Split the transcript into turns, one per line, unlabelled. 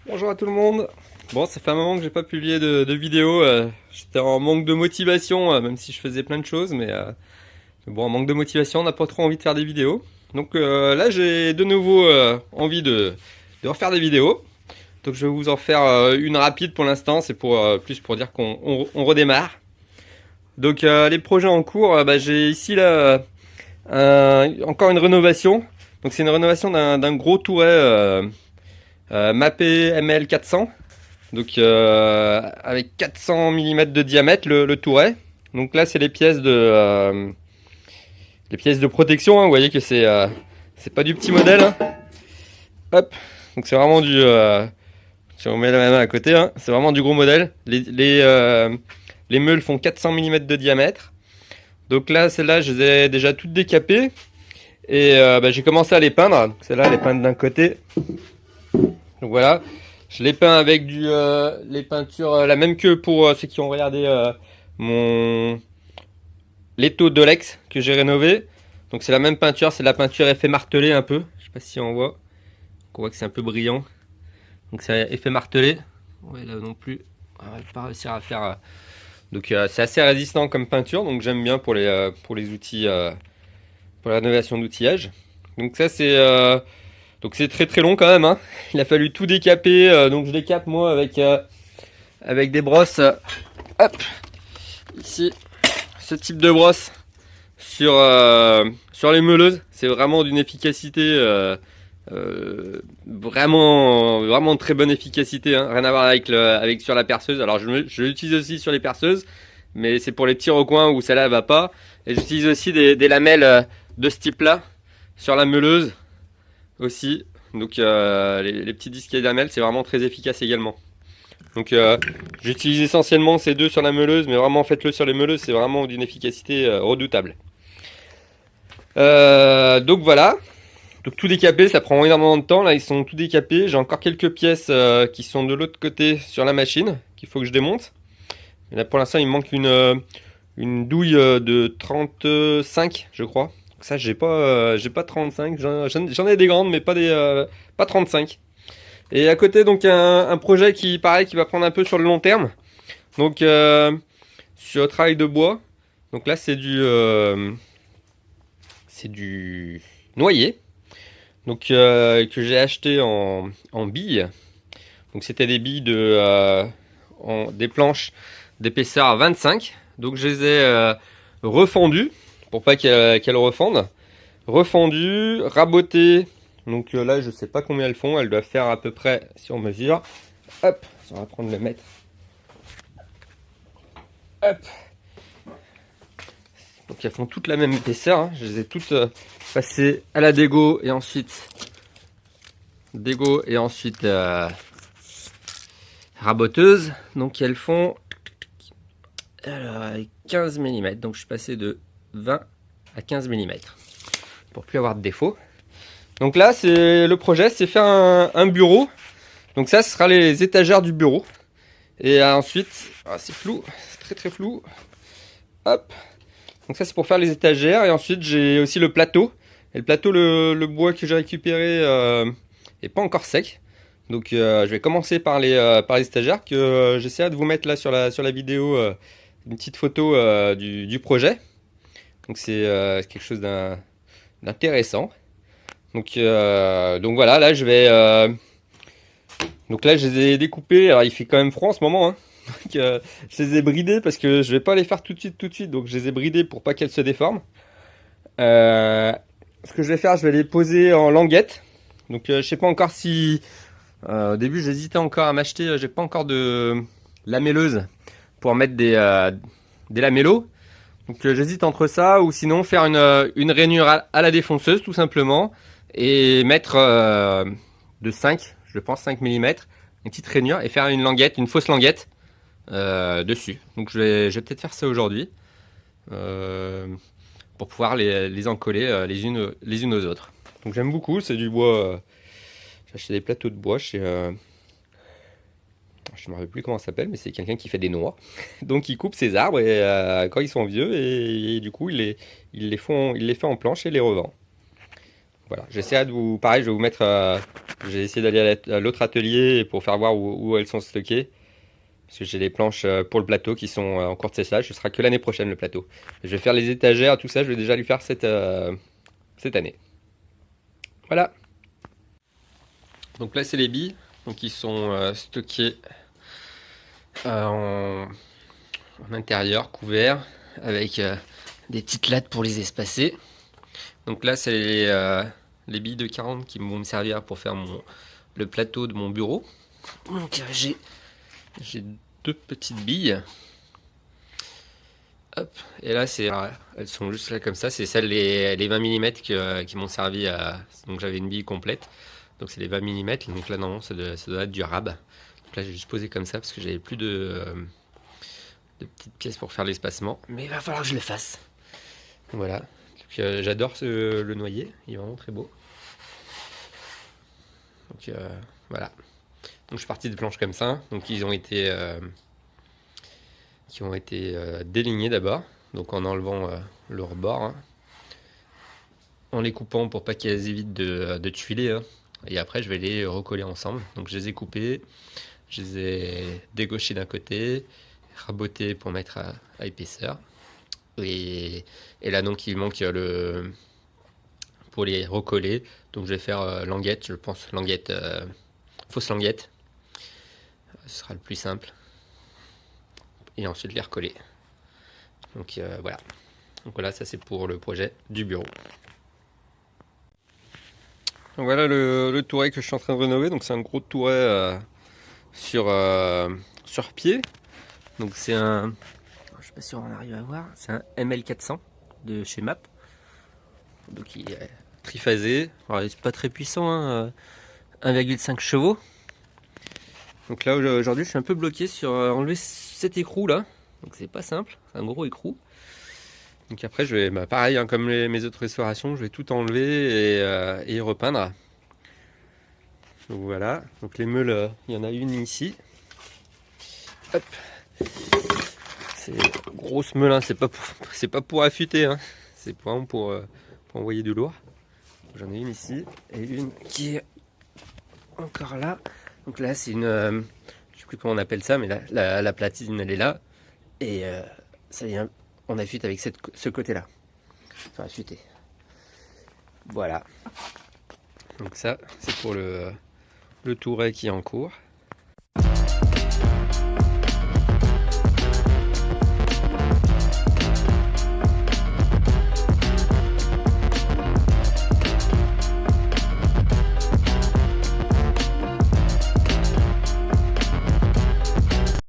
Bonjour à tout le monde. Bon, ça fait un moment que j'ai pas publié de vidéo. J'étais en manque de motivation, même si je faisais plein de choses, mais bon, en manque de motivation, on n'a pas trop envie de faire des vidéos. Donc là, j'ai de nouveau envie de refaire des vidéos. Donc je vais vous en faire une rapide pour l'instant. C'est pour plus pour dire qu'on redémarre. Donc les projets en cours, bah, j'ai ici là encore une rénovation. Donc c'est une rénovation d'un gros touret Mapei ML400. Donc avec 400 mm de diamètre le touret. Donc là c'est les pièces de protection, hein. Vous voyez que c'est pas du petit modèle, hein. Hop. Donc c'est vraiment si on met la main à côté, hein, c'est vraiment du gros modèle. Les meules font 400 mm de diamètre. Donc là celles-là je les ai déjà toutes décapées. Et bah, j'ai commencé à les peindre. Donc celle-là elle est peinte d'un côté. Donc voilà. Je les peins avec les peintures, la même que pour ceux qui ont regardé mon l'étau d'Olex que j'ai rénové. Donc c'est la même peinture, c'est de la peinture effet martelé un peu. Je sais pas si on voit. On voit que c'est un peu brillant. Donc c'est effet martelé. Ouais, là non plus. On va pas réussir à faire. Donc c'est assez résistant comme peinture. Donc j'aime bien pour les outils, pour la rénovation d'outillage. Donc ça c'est très très long quand même, hein. Il a fallu tout décaper. Donc je décape moi avec des brosses. Hop, ici, ce type de brosse sur les meuleuses, c'est vraiment d'une efficacité vraiment de très bonne efficacité, hein. Rien à voir avec sur la perceuse. Alors je l'utilise aussi sur les perceuses, mais c'est pour les petits recoins où celle-là va pas. Et j'utilise aussi des lamelles de ce type-là sur la meuleuse aussi. Donc les petits disques et lamelles, c'est vraiment très efficace également. Donc j'utilise essentiellement ces deux sur la meuleuse, mais vraiment faites-le sur les meuleuses, c'est vraiment d'une efficacité redoutable. Donc voilà, donc tout décapé, ça prend énormément de temps. Là ils sont tout décapés, j'ai encore quelques pièces qui sont de l'autre côté sur la machine, qu'il faut que je démonte. Et là pour l'instant il me manque une douille de 35 je crois. Donc ça j'ai pas 35, j'en ai des grandes mais pas 35. Et à côté, donc, un projet qui, pareil, qui va prendre un peu sur le long terme. Donc, sur le travail de bois. Donc là, c'est du noyer. Donc, que j'ai acheté en billes. Donc, c'était des billes des planches d'épaisseur 25. Donc, je les ai refondues pour pas qu'elles refondent. Refondues, rabotées. Donc là, je sais pas combien elles font. Elles doivent faire à peu près, si on mesure. Hop, on va prendre le mètre. Hop. Donc elles font toutes la même épaisseur, hein. Je les ai toutes passées à la dégo et ensuite raboteuse. Donc elles font alors, 15 mm. Donc je suis passé de 20 à 15 mm pour plus avoir de défaut. Donc là, c'est le projet, c'est faire un bureau. Donc ça, ce sera les étagères du bureau. Et ensuite, c'est flou, c'est très très flou. Hop. Donc ça c'est pour faire les étagères. Et ensuite j'ai aussi le plateau. Et le plateau, le bois que j'ai récupéré est pas encore sec. Donc je vais commencer par les étagères que j'essaierai de vous mettre là sur la vidéo une petite photo du projet. Donc c'est quelque chose d'intéressant. Donc voilà, là je vais... donc là je les ai découpés. Alors il fait quand même froid en ce moment, hein. Donc, je les ai bridés parce que je vais pas les faire tout de suite. Donc je les ai bridés pour pas qu'elles se déforment. Ce que je vais faire, je vais les poser en languettes. Donc je sais pas encore si... au début j'hésitais encore à m'acheter, j'ai pas encore de lamelleuse pour mettre des lamellos. Donc j'hésite entre ça ou sinon faire une rainure à la défonceuse tout simplement. Et mettre de 5, je pense 5 mm, une petite rainure et faire une languette, une fausse languette dessus. Donc je vais peut-être faire ça aujourd'hui pour pouvoir les encoller les unes aux autres. Donc j'aime beaucoup, c'est du bois. J'ai acheté des plateaux de bois chez. Je ne me rappelle plus comment ça s'appelle, mais c'est quelqu'un qui fait des noix. Donc il coupe ses arbres et quand ils sont vieux et du coup il les fait en planche et les revend. Voilà, j'essaierai de vous. Pareil, je vais vous mettre J'ai essayé d'aller à l'autre atelier pour faire voir où elles sont stockées. Parce que j'ai les planches pour le plateau qui sont en cours de séchage. Ce sera que l'année prochaine le plateau. Je vais faire les étagères, tout ça, je vais déjà lui faire cette année. Voilà. Donc là, c'est les billes. Donc ils sont stockés en intérieur, couverts, avec des petites lattes pour les espacer. Donc là, c'est les billes de 40 qui vont me servir pour faire le plateau de mon bureau. Donc j'ai deux petites billes. Hop. Et là, elles sont juste là comme ça. C'est celles, les 20 mm qui m'ont servi à. Donc j'avais une bille complète. Donc c'est les 20 mm. Donc là, normalement, ça doit être du rab. Donc là, j'ai juste posé comme ça parce que j'avais plus de petites pièces pour faire l'espacement. Mais il va falloir que je le fasse. Voilà. J'adore le noyer. Il est vraiment très beau. Donc voilà. Donc je suis parti de planches comme ça. Donc ils ont été délignés d'abord. Donc en enlevant le rebord, hein, en les coupant pour pas qu'elles évitent de tuiler, hein. Et après je vais les recoller ensemble. Donc je les ai coupés, je les ai dégauchés d'un côté, rabotés pour mettre à épaisseur. Et là donc il manque pour les recoller. Donc je vais faire languette, je pense languette, fausse languette. Ce sera le plus simple. Et ensuite les recoller. Donc voilà. Donc voilà, ça c'est pour le projet du bureau. Donc voilà le touret que je suis en train de rénover. Donc c'est un gros touret sur pied. Donc c'est un, je sais pas si on arrive à voir, c'est un ML400 de chez MAP. Donc il est triphasé. Alors, il est pas très puissant, hein, 1,5 chevaux. Donc là aujourd'hui je suis un peu bloqué sur enlever cet écrou là. Donc c'est pas simple, c'est un gros écrou. Donc après je vais, pareil, hein, comme mes autres restaurations, je vais tout enlever et repeindre. Donc voilà, donc les meules, il y en a une ici. Hop. C'est grosse meule, hein, c'est pas pour affûter, hein. C'est vraiment pour envoyer du lourd. J'en ai une ici et une qui est encore là. Donc là c'est une, je sais plus comment on appelle ça, mais la platine elle est là. Et ça vient, on affûte avec ce côté-là. Enfin, affûter. Voilà. Donc ça, c'est pour le touret qui est en cours.